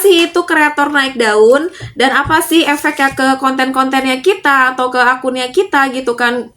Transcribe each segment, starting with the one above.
sih itu kreator naik daun dan apa sih efeknya ke konten-kontennya kita atau ke akunnya kita gitu kan.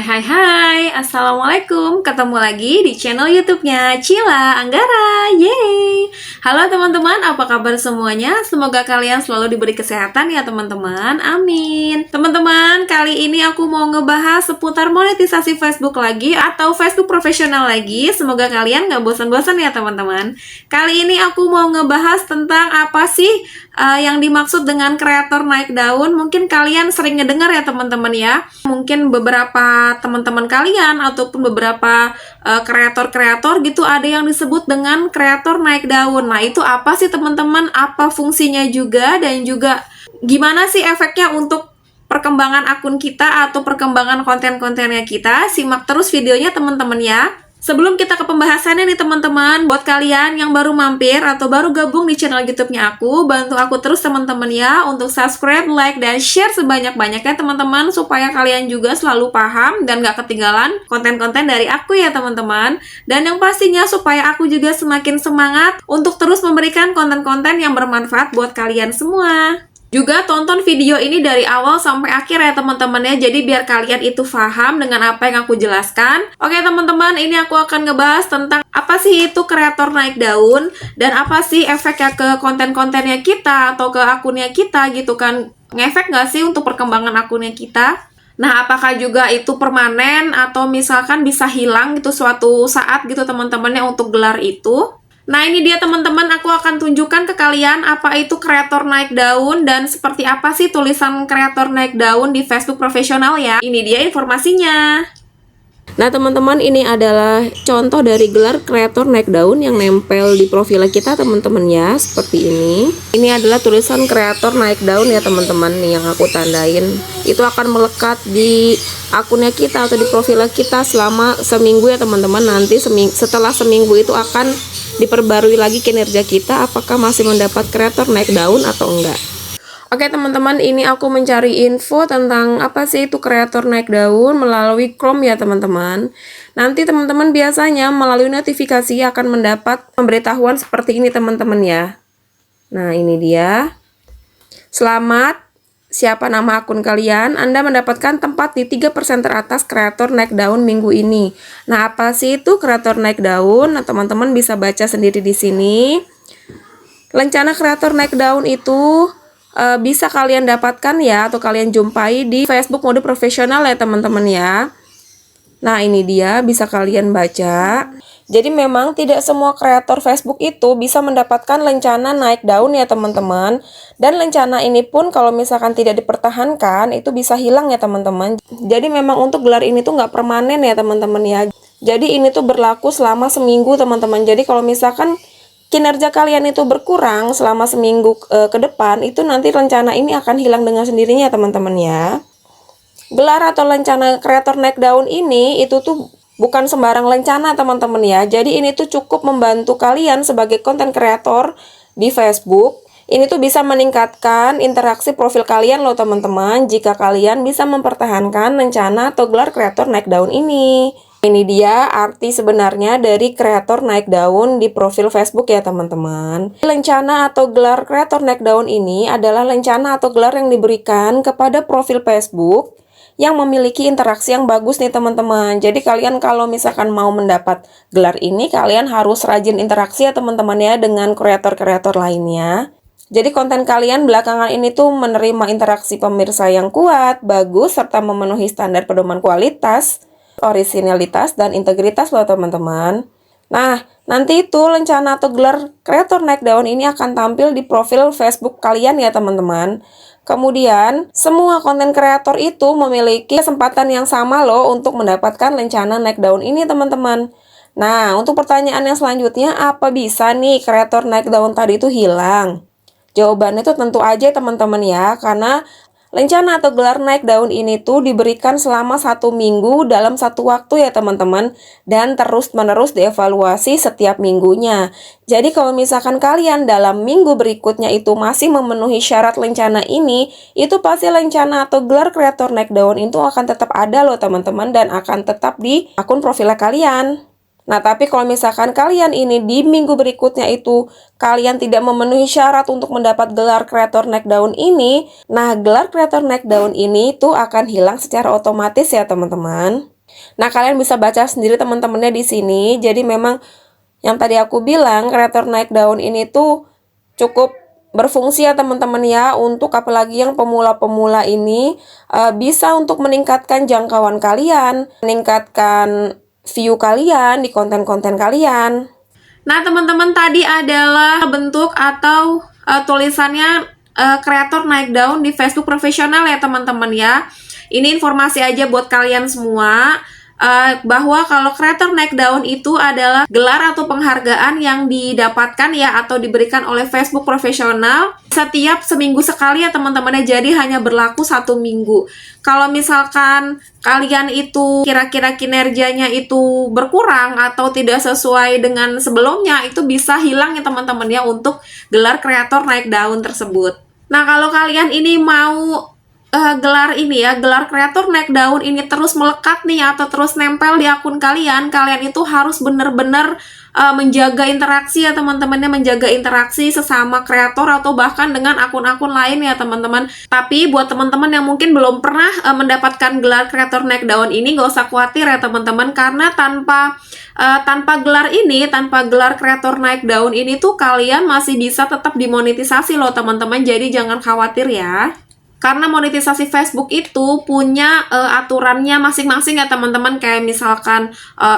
Hai, Assalamualaikum. Ketemu lagi di channel YouTube-nya Cila Anggara. Yeay. Halo teman-teman, apa kabar semuanya? Semoga kalian selalu diberi kesehatan ya teman-teman. Amin. Teman-teman, kali ini aku mau ngebahas seputar monetisasi Facebook lagi atau Facebook profesional lagi. Semoga kalian nggak bosan-bosan ya teman-teman. Kali ini aku mau ngebahas tentang apa sih yang dimaksud dengan kreator naik daun. Mungkin kalian sering ngedengar ya teman-teman ya. Mungkin beberapa teman-teman kalian ataupun beberapa kreator-kreator gitu ada yang disebut dengan kreator naik daun. Nah, itu apa sih teman-teman? Apa fungsinya juga dan juga gimana sih efeknya untuk perkembangan akun kita atau perkembangan konten-kontennya kita? Simak terus videonya teman-teman ya. Sebelum kita ke pembahasannya nih teman-teman, buat kalian yang baru mampir atau baru gabung di channel YouTube-nya aku, bantu aku terus teman-teman ya untuk subscribe, like, dan share sebanyak-banyaknya teman-teman supaya kalian juga selalu paham dan gak ketinggalan konten-konten dari aku ya teman-teman. Dan yang pastinya supaya aku juga semakin semangat untuk terus memberikan konten-konten yang bermanfaat buat kalian semua. Juga tonton video ini dari awal sampai akhir ya teman-teman ya. Jadi biar kalian itu paham dengan apa yang aku jelaskan. Oke teman-teman, ini aku akan ngebahas tentang apa sih itu kreator naik daun dan apa sih efeknya ke konten-kontennya kita atau ke akunnya kita gitu kan. Ngefek nggak sih untuk perkembangan akunnya kita? Nah, apakah juga itu permanen atau misalkan bisa hilang gitu suatu saat gitu teman-temannya untuk gelar itu? Nah, ini dia teman-teman, aku akan tunjukkan ke kalian apa itu kreator naik daun dan seperti apa sih tulisan kreator naik daun di Facebook profesional ya. Ini dia informasinya. Nah, teman-teman, ini adalah contoh dari gelar kreator naik daun yang nempel di profil kita teman-teman ya, seperti ini. Ini adalah tulisan kreator naik daun ya teman-teman nih yang aku tandain. Itu akan melekat di akunnya kita atau di profil kita selama seminggu ya teman-teman. Nanti setelah seminggu itu akan diperbarui lagi kinerja kita apakah masih mendapat kreator naik daun atau enggak. Oke teman-teman, ini aku mencari info tentang apa sih itu kreator naik daun melalui Chrome ya teman-teman. Nanti teman-teman biasanya melalui notifikasi akan mendapat pemberitahuan seperti ini teman-teman ya. Nah, ini dia. Selamat, siapa nama akun kalian? Anda mendapatkan tempat di 3% teratas kreator naik daun minggu ini. Nah, apa sih itu kreator naik daun? Nah, teman-teman bisa baca sendiri di sini. Rencana kreator naik daun itu bisa kalian dapatkan ya atau kalian jumpai di Facebook mode profesional ya teman-teman ya. Nah, ini dia bisa kalian baca. Jadi memang tidak semua kreator Facebook itu bisa mendapatkan lencana naik daun ya teman-teman. Dan lencana ini pun kalau misalkan tidak dipertahankan itu bisa hilang ya teman-teman. Jadi memang untuk gelar ini tuh nggak permanen ya teman-teman ya. Jadi ini tuh berlaku selama seminggu teman-teman. Jadi kalau misalkan kinerja kalian itu berkurang selama seminggu ke depan, itu nanti rencana ini akan hilang dengan sendirinya teman-teman ya. Gelar atau lencana kreator naik daun ini itu tuh bukan sembarang lencana teman-teman ya. Jadi ini tuh cukup membantu kalian sebagai konten kreator di Facebook. Ini tuh bisa meningkatkan interaksi profil kalian loh teman-teman jika kalian bisa mempertahankan lencana atau gelar kreator naik daun ini. Ini dia arti sebenarnya dari kreator naik daun di profil Facebook ya teman-teman. Lencana atau gelar kreator naik daun ini adalah lencana atau gelar yang diberikan kepada profil Facebook yang memiliki interaksi yang bagus nih teman-teman. Jadi kalian kalau misalkan mau mendapat gelar ini, kalian harus rajin interaksi ya teman-teman ya dengan kreator-kreator lainnya. Jadi konten kalian belakangan ini tuh menerima interaksi pemirsa yang kuat, bagus, serta memenuhi standar pedoman kualitas, orisinalitas, dan integritas loh teman-teman. Nah, nanti itu lencana atau gelar kreator naik daun ini akan tampil di profil Facebook kalian ya teman-teman. Kemudian, semua konten kreator itu memiliki kesempatan yang sama loh untuk mendapatkan lencana naik daun ini teman-teman. Nah, untuk pertanyaan yang selanjutnya, apa bisa nih kreator naik daun tadi itu hilang? Jawabannya itu tentu aja teman-teman ya, karena Lencana atau gelar naik daun ini tuh diberikan selama 1 minggu dalam satu waktu ya teman-teman, dan terus-menerus dievaluasi setiap minggunya. Jadi kalau misalkan kalian dalam minggu berikutnya itu masih memenuhi syarat lencana ini, itu pasti lencana atau gelar kreator naik daun itu akan tetap ada loh teman-teman, dan akan tetap di akun profil kalian. Nah, tapi kalau misalkan kalian ini di minggu berikutnya itu kalian tidak memenuhi syarat untuk mendapat gelar kreator naik daun ini, nah gelar kreator naik daun ini tuh akan hilang secara otomatis ya teman-teman. Nah, kalian bisa baca sendiri teman-temannya di sini. Jadi memang yang tadi aku bilang kreator naik daun ini tuh cukup berfungsi ya teman-teman ya, untuk apalagi yang pemula-pemula ini bisa untuk meningkatkan jangkauan kalian, meningkatkan view kalian di konten-konten kalian. Nah, teman-teman, tadi adalah bentuk atau tulisannya kreator naik daun di Facebook profesional ya teman-teman ya. Ini informasi aja buat kalian semua. Bahwa kalau kreator naik daun itu adalah gelar atau penghargaan yang didapatkan ya atau diberikan oleh Facebook profesional setiap seminggu sekali ya teman-teman ya, jadi hanya berlaku 1 minggu. Kalau misalkan kalian itu kira-kira kinerjanya itu berkurang atau tidak sesuai dengan sebelumnya, itu bisa hilang ya teman-teman ya untuk gelar kreator naik daun tersebut. Nah, kalau kalian ini mau gelar ini ya, gelar kreator naik daun ini terus melekat nih atau terus nempel di akun kalian, kalian itu harus benar-benar menjaga interaksi ya teman-temannya, menjaga interaksi sesama kreator atau bahkan dengan akun-akun lain ya teman-teman. Tapi buat teman-teman yang mungkin belum pernah mendapatkan gelar kreator naik daun ini, gak usah khawatir ya teman-teman, karena tanpa gelar ini, tanpa gelar kreator naik daun ini tuh kalian masih bisa tetap dimonetisasi loh teman-teman, jadi jangan khawatir ya. Karena monetisasi Facebook itu punya aturannya masing-masing ya teman-teman. Kayak misalkan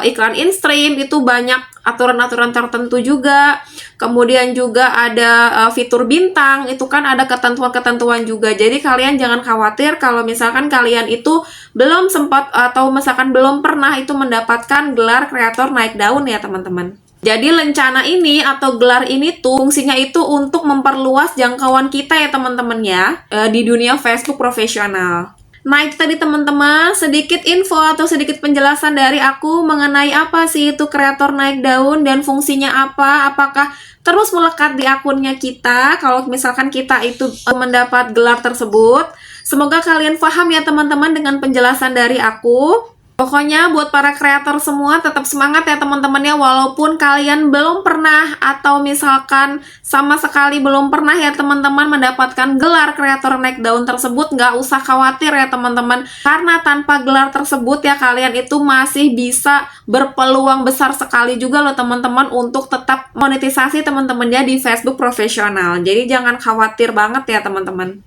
iklan in-stream itu banyak aturan-aturan tertentu juga. Kemudian juga ada fitur bintang, itu kan ada ketentuan-ketentuan juga. Jadi kalian jangan khawatir kalau misalkan kalian itu belum sempat atau misalkan belum pernah itu mendapatkan gelar kreator naik daun ya teman-teman. Jadi lencana ini atau gelar ini tuh fungsinya itu untuk memperluas jangkauan kita ya teman-teman ya, di dunia Facebook profesional. Nah, itu tadi teman-teman sedikit info atau sedikit penjelasan dari aku mengenai apa sih itu kreator naik daun dan fungsinya apa, apakah terus melekat di akunnya kita kalau misalkan kita itu mendapat gelar tersebut. Semoga kalian paham ya teman-teman dengan penjelasan dari aku. Pokoknya buat para kreator semua tetap semangat ya teman-teman ya, walaupun kalian belum pernah atau misalkan sama sekali belum pernah ya teman-teman mendapatkan gelar kreator naik daun tersebut, nggak usah khawatir ya teman-teman, karena tanpa gelar tersebut ya kalian itu masih bisa berpeluang besar sekali juga loh teman-teman untuk tetap monetisasi teman-teman ya di Facebook profesional. Jadi jangan khawatir banget ya teman-teman.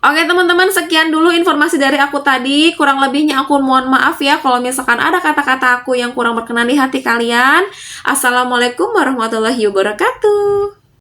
Oke teman-teman, sekian dulu informasi dari aku tadi. Kurang lebihnya aku mohon maaf ya kalau misalkan ada kata-kata aku yang kurang berkenan di hati kalian. Assalamualaikum warahmatullahi wabarakatuh.